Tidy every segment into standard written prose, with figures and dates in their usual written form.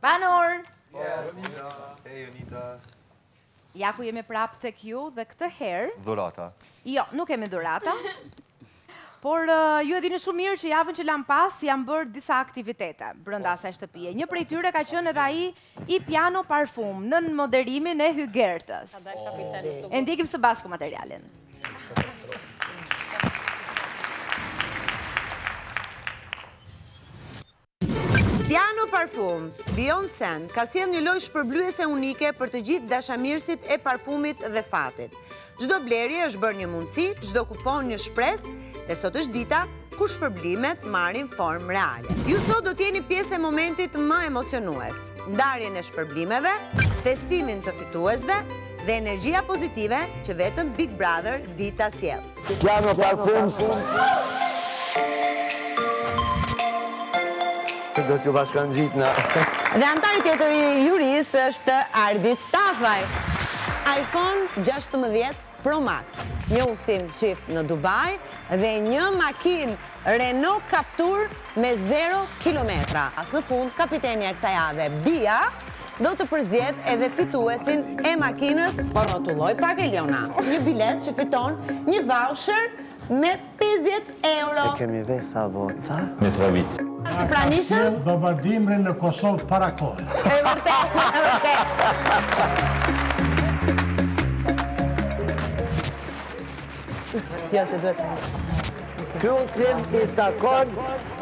Banor! Hey, Jonita. Ja ku jemi prap tek ju dhe këtë herë... Dhurata. Jo, nuk kemi dhurata. Por ju e dini shumë mirë që javën që lam pas janë bërë disa aktivitete brenda asaj shtëpie. Një prej tyre ka qenë edhe ai i piano parfum nën moderimin e Hygertës. E ndjekim së bashku materialin. Piano Parfum, Beyond Scent, ka sjellë një lojë shpërblyese unike për të gjithë dashamirësit e parfumit dhe fatit. Çdo blerje është bërë një mundësi, çdo kupon një shpresë, dhe sot është dita kur shpërblimet marrin formë reale. Ju sot do t'jeni pjesë e momentit më emocionues, ndarjen e shpërblimeve, festimin të fituesve dhe energjia pozitive që vetëm Big Brother di ta sjell. Piano Parfum. Do t'ju bashkan gjitna. Dhe antari tjetër i jurisë është Ardit Stafaj. iPhone 16 Pro Max, një udhtim çift në Dubai dhe një makinë Renault Captur me 0 kilometra. As në fund, kapitenja e kësaj jave, Bia, do të përzgjedh edhe fituesin e makinës, por rrotulloj pak Eliona. Një bilet që fiton një voucher me 50 euro. Kemi vesa voca. Mitrovic. Të pranishëm? Bombardimrin në Kosovë para kohë. E vërtet, e vërtet. Jo, se duhet. Ky udhtim i takon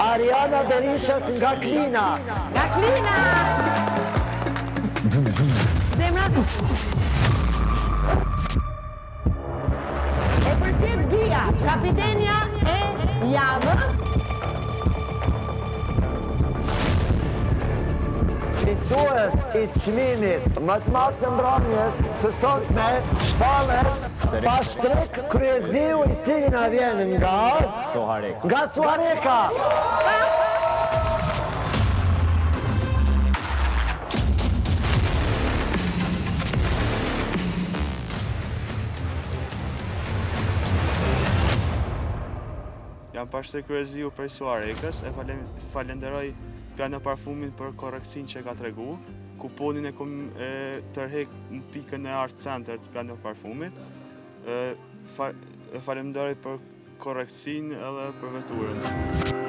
Ariana Berishës nga Klina. Nga Klina! Zemra... E përzgjedh Dia, kapitenja e javës. Fitues i çmimit më të madh të mbrëmjes së sotme shpallet Pashtrek Kryeziu, i cili na vjen nga Suareka. Jam Pashtrek Kryeziu prej Suarekës, e falenderoj Piano Parfumin për korreksin që ka tregu. Kuponin e kom tërhek në pikën e Art Center të Piano Parfumit. Falenderoj për korreksin edhe për veturën.